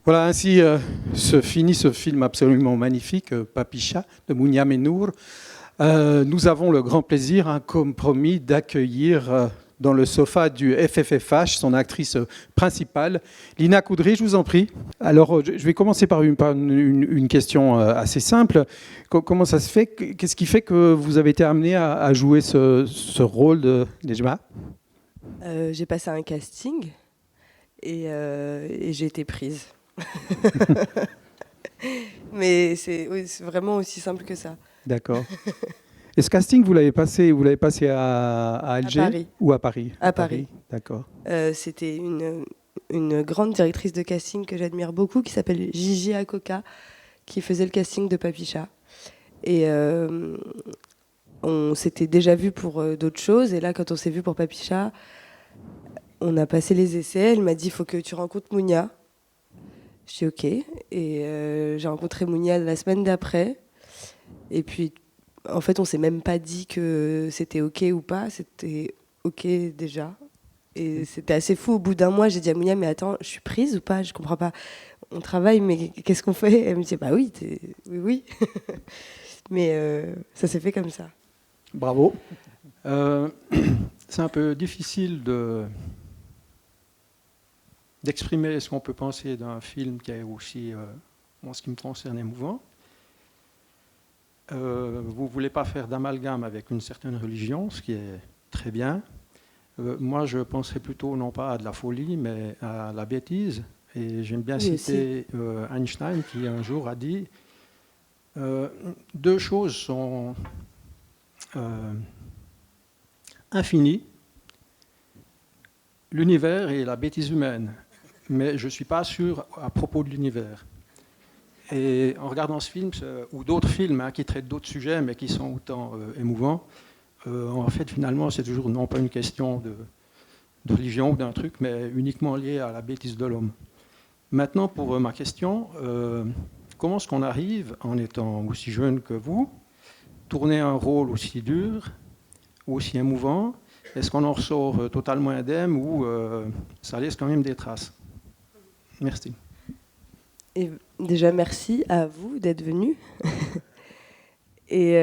Voilà, ainsi se finit ce film absolument magnifique, Papicha, de Mounia Menour. Nous avons le grand plaisir, comme promis, d'accueillir dans le sofa du FFFH son actrice principale, Lina Coudry, je vous en prie. Alors, je vais commencer par une question assez simple. Comment ça se fait? Qu'est-ce qui fait que vous avez été amenée à jouer ce rôle de Nejma? J'ai passé un casting et j'ai été prise. Mais oui, c'est vraiment aussi simple que ça. D'accord. Et ce casting, vous l'avez passé à Alger Paris. ou à Paris? À Paris. D'accord. C'était une grande directrice de casting que j'admire beaucoup, qui s'appelle Gigi Akoka, qui faisait le casting de Papicha. Et on s'était déjà vu pour d'autres choses. Et là, quand on s'est vu pour Papicha, on a passé les essais. Elle m'a dit, il faut que tu rencontres Mounia. Je dis OK. Et j'ai rencontré Mounia la semaine d'après. Et puis, en fait, on s'est même pas dit que c'était OK ou pas. C'était OK déjà. Et c'était assez fou. Au bout d'un mois, j'ai dit à Mounia, mais attends, je suis prise ou pas? Je comprends pas. On travaille, mais qu'est-ce qu'on fait? Elle me dit, bah oui, oui. Mais ça s'est fait comme ça. Bravo. C'est un peu difficile d'exprimer ce qu'on peut penser d'un film qui est aussi, en ce qui me concerne, émouvant. Vous ne voulez pas faire d'amalgame avec une certaine religion, ce qui est très bien. Moi, je penserais plutôt non pas à de la folie, mais à la bêtise. Et j'aime bien citer Einstein qui un jour a dit deux choses sont infinies, l'univers et la bêtise humaine. Mais je ne suis pas sûr à propos de l'univers. Et en regardant ce film, ou d'autres films qui traitent d'autres sujets, mais qui sont autant émouvants, en fait, finalement, c'est toujours non pas une question de religion ou d'un truc, mais uniquement lié à la bêtise de l'homme. Maintenant, pour ma question, comment est-ce qu'on arrive, en étant aussi jeune que vous, tourner un rôle aussi dur, aussi émouvant? Est-ce qu'on en ressort totalement indemne ou ça laisse quand même des traces? Merci. Et déjà, merci à vous d'être venu. Et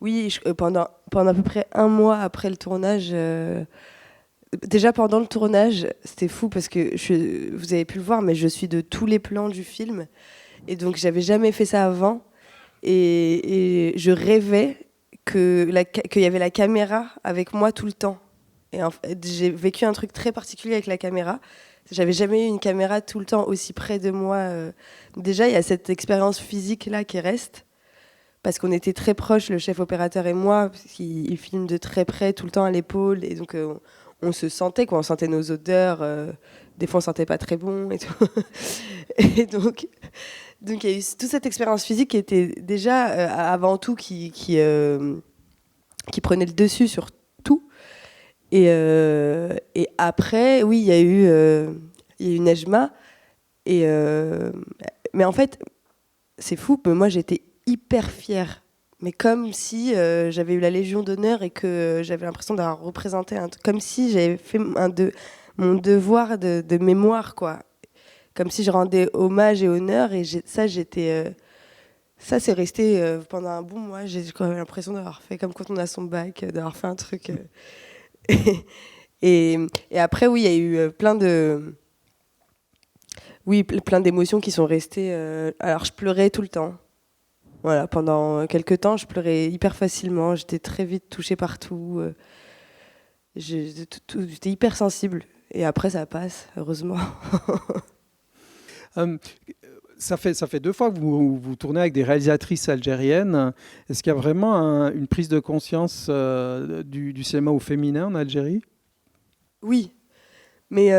oui, pendant à peu près un mois après le tournage, déjà pendant le tournage, c'était fou parce que vous avez pu le voir, mais je suis de tous les plans du film. Et donc, j'avais jamais fait ça avant. Et je rêvais qu'il y avait la caméra avec moi tout le temps. Et en fait, j'ai vécu un truc très particulier avec la caméra. J'avais jamais eu une caméra tout le temps aussi près de moi. Déjà, il y a cette expérience physique-là qui reste. Parce qu'on était très proches, le chef opérateur et moi, parce qu'il filme de très près, tout le temps à l'épaule. Et donc, on se sentait, quoi. On sentait nos odeurs. Des fois, on sentait pas très bon et tout. Et donc, il y a eu toute cette expérience physique qui était déjà, avant tout, qui prenait le dessus sur tout. Et après, oui, il y a eu Nejma. Mais en fait, c'est fou, mais moi, j'étais hyper fière. Mais comme si j'avais eu la Légion d'honneur et que j'avais l'impression d'avoir représenté un truc. Comme si j'avais fait mon devoir de mémoire, quoi. Comme si je rendais hommage et honneur. Et ça, c'est resté pendant un bon mois. J'ai quand même l'impression d'avoir fait comme quand on a son bac, d'avoir fait un truc. Et après, oui, il y a eu plein d'émotions qui sont restées. Alors, je pleurais tout le temps. Voilà, pendant quelques temps, je pleurais hyper facilement. J'étais très vite touchée partout. J'étais hyper sensible. Et après, ça passe, heureusement. Ça fait 2 fois que vous tournez avec des réalisatrices algériennes. Est-ce qu'il y a vraiment une prise de conscience du cinéma au féminin en Algérie? Oui, mais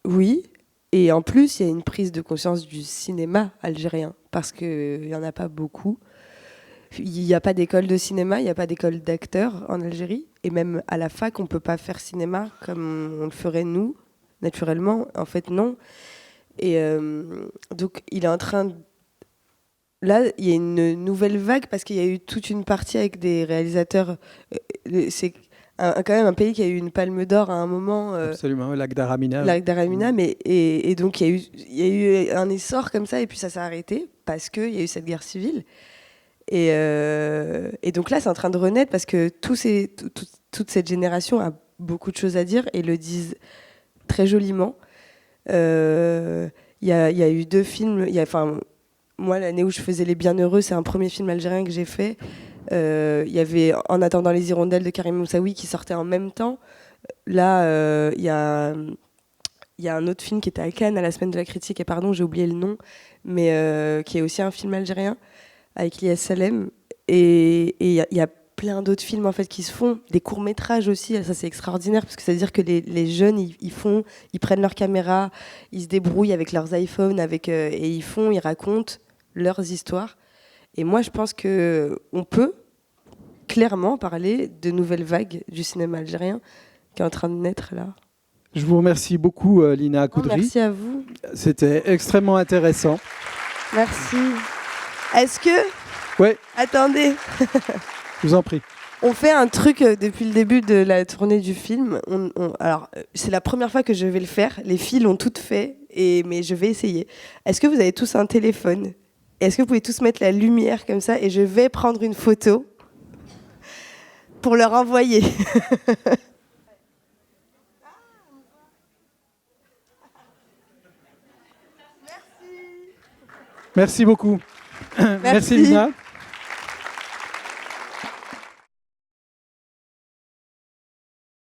oui. Et en plus, il y a une prise de conscience du cinéma algérien, parce qu'il n'y en a pas beaucoup. Il n'y a pas d'école de cinéma, il n'y a pas d'école d'acteurs en Algérie. Et même à la fac, on ne peut pas faire cinéma comme on le ferait nous, naturellement. En fait, non. Et donc, il est en train de... Là, il y a une nouvelle vague parce qu'il y a eu toute une partie avec des réalisateurs. C'est quand même un pays qui a eu une palme d'or à un moment. Absolument, le lac d'Aramina. Lac d'Aramina, et donc il y a eu un essor comme ça, et puis ça s'est arrêté parce qu'il y a eu cette guerre civile. Et donc là, c'est en train de renaître parce que toute cette génération a beaucoup de choses à dire et le disent très joliment. Il y a eu 2 films. Moi, l'année où je faisais Les Bienheureux, c'est un premier film algérien que j'ai fait. Il y avait En attendant les hirondelles de Karim Moussaoui qui sortait en même temps. Là, il y a un autre film qui était à Cannes à la Semaine de la Critique, et pardon, j'ai oublié le nom, mais qui est aussi un film algérien avec Lies Salem. Et il y a plein d'autres films en fait qui se font, des courts-métrages aussi. Ça, c'est extraordinaire parce que ça veut dire que les jeunes, ils prennent leur caméra, ils se débrouillent avec leurs iPhones, et ils racontent leurs histoires. Et moi, je pense qu'on peut clairement parler de nouvelles vagues du cinéma algérien qui est en train de naître là. Je vous remercie beaucoup, Lina Koudry. Merci à vous. C'était extrêmement intéressant. Merci. Est-ce que... Ouais. Attendez. Je vous en prie. On fait un truc depuis le début de la tournée du film. Alors, c'est la première fois que je vais le faire. Les filles l'ont toutes fait, mais je vais essayer. Est-ce que vous avez tous un téléphone ? Est-ce que vous pouvez tous mettre la lumière comme ça ? Et je vais prendre une photo pour leur envoyer. Merci beaucoup. Merci Lina.